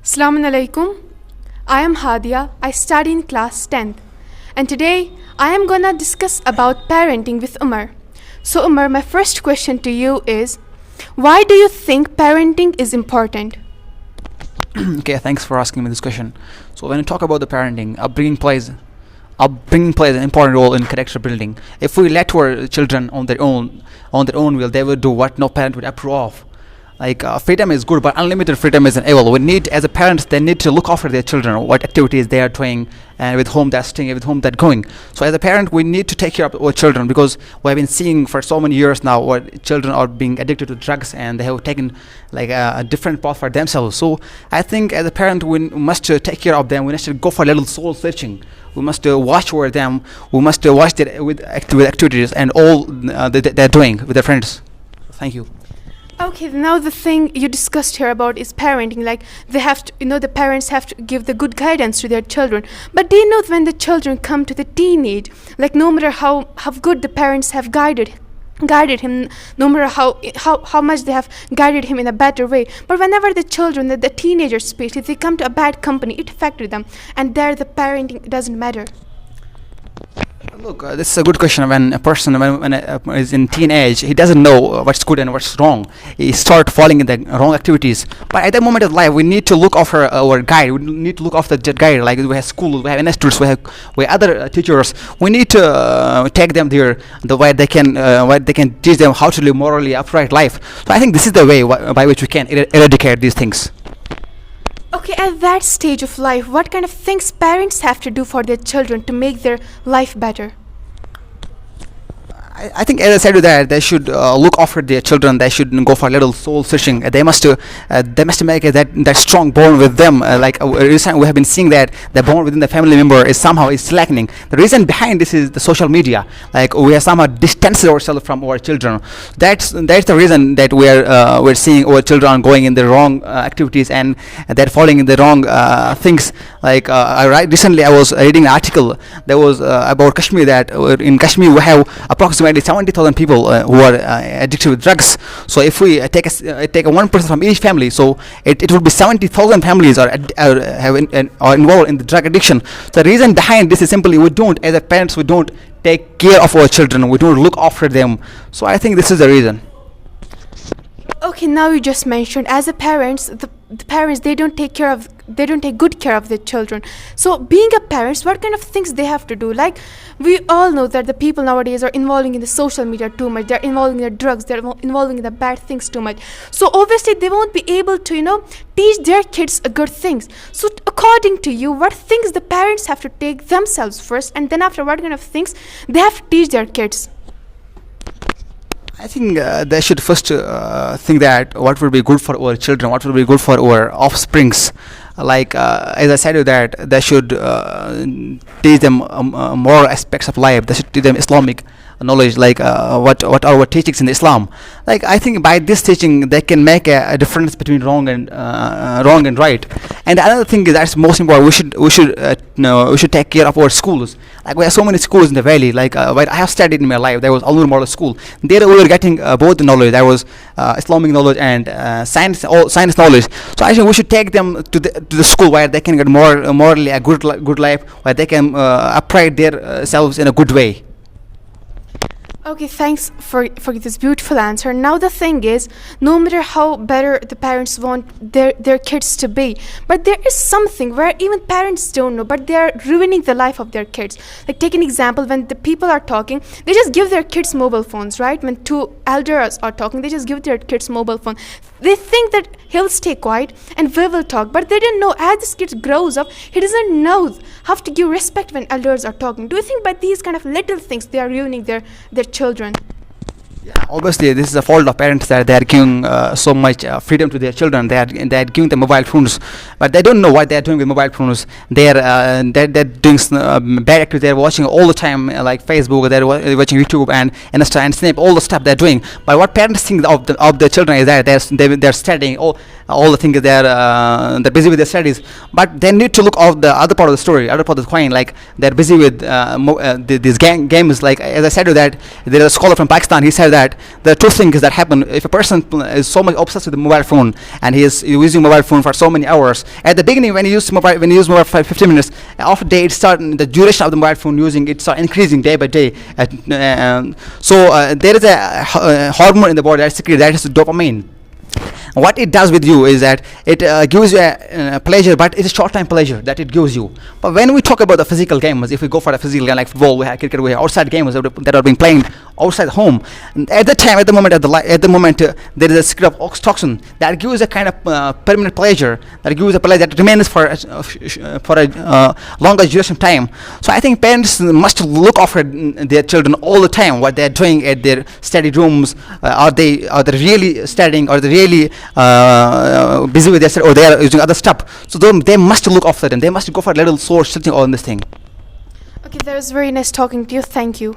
Assalamu alaikum. I am HADIYA. I study in class 10th. And today I am gonna discuss about parenting with Umar. So Umar, my first question to you is, why do you think parenting is important? Okay, thanks for asking me this question. So when you talk about the parenting, upbringing plays an important role in character building. If we let our children on their own will, they will do what no parent would approve of. Freedom is good, but unlimited freedom is an evil. We need, as a parents, they need to look after their children, what activities they are doing, and with whom they're staying, with whom they're going. So as a parent, we need to take care of our children, because we have been seeing for so many years now what children are being addicted to drugs, and they have taken a different path for themselves. So I think as a parent, we must take care of them. We must go for a little soul searching. We must watch over them. We must watch their with activities and all they're doing with their friends. Thank you. Okay, now the thing you discussed here about is parenting. Like they have to, the parents have to give the good guidance to their children. But do you know when the children come to the teenage, like no matter how good the parents have guided him, no matter how much they have guided him in a better way, but whenever the children, the teenagers especially, they come to a bad company, it affected them, and there the parenting doesn't matter. Look, this is a good question. When a person is in teenage, he doesn't know what's good and what's wrong. He start falling in the wrong activities. But at that moment of life, we need to look after our guide. We need to look after that guide. Like we have schools, we have institutes, we have other teachers. We need to take them there, the way they can teach them how to live morally upright life. So I think this is the way by which we can eradicate these things. Okay, at that stage of life, what kind of things parents have to do for their children to make their life better? I think, as I said, that they should look after their children. They should go for a little soul searching. They must make that strong bond with them. Recently we have been seeing that the bond within the family member is somehow slackening. The reason behind this is the social media. Like we have somehow distanced ourselves from our children. That's the reason that we're seeing our children going in the wrong activities, and they're falling in the wrong things. Recently I was reading an article that was about Kashmir. That in Kashmir we have approximately 70,000 people who are addicted with drugs. So if we take a 1% from each family, so it would be 70,000 families are involved in the drug addiction. The reason behind this is simply as parents, we don't take care of our children. We don't look after them. So I think this is the reason. Okay, now you just mentioned as a parents, the parents, they don't take good care of their children. So being a parents, what kind of things they have to do? Like we all know that the people nowadays are involving in the social media too much. They're involving in the drugs. They're involving in the bad things too much. So obviously they won't be able to teach their kids good things. So according to you, what things the parents have to take themselves first, and then after, what kind of things they have to teach their kids? I think they should first think that what will be good for our children, what will be good for our offsprings. As I said, that they should teach them moral aspects of life. They should teach them Islamic knowledge, what are our teachings in Islam. I think by this teaching they can make a difference between wrong and right. And another thing is that's most important. We should take care of our schools. We have so many schools in the valley. Where I have studied in my life, there was Al-Nur Model School. There we were getting both the knowledge. There was Islamic knowledge and science knowledge. So I think we should take them to the school where they can get morally a good life, where they can upright their selves in a good way. Okay, thanks for this beautiful answer. Now the thing is, no matter how better the parents want their kids to be, but there is something where even parents don't know, but they are ruining the life of their kids. Like take an example, when the people are talking, they just give their kids mobile phones, right? When two elders are talking, they just give their kids mobile phone. They think that he'll stay quiet and we will talk, but they didn't know as this kid grows up, he doesn't know how to give respect when elders are talking. Do you think by these kind of little things they are ruining their children? Yeah, obviously this is the fault of parents, that they are giving so much freedom to their children. They are giving them mobile phones, but they don't know what they are doing with mobile phones. They're doing bad activities. They're watching all the time, like Facebook. They're watching YouTube and Insta and Snap, all the stuff they're doing. But what parents think of the children is that they're studying. all the things they're busy with their studies, but they need to look at the other part of the story, other part of the coin. Like they're busy with these games. Like as I said to that, there is a scholar from Pakistan. He said that there are two things that happen if a person is so much obsessed with the mobile phone and he is using mobile phone for so many hours. At the beginning, when you use mobile for 15 minutes, after day the duration of the mobile phone using it start increasing day by day. So there is a hormone in the body that's secreted, that is dopamine. What it does with you is that it gives you a pleasure, but it's a short-time pleasure that it gives you. But when we talk about the physical games, if we go for a physical game like football, we have cricket, we have outside games that are being played outside home. At the moment, there is a secret of oxytocin that gives a kind of permanent pleasure, that gives a pleasure that remains for a longer duration of time. So I think parents must look after their children all the time, what they're doing at their study rooms. Are they really studying, or are they really busy with their study, or they are using other stuff? So they must look after them. They must go for a little source sitting on this thing. Okay, that was very nice talking to you. Thank you.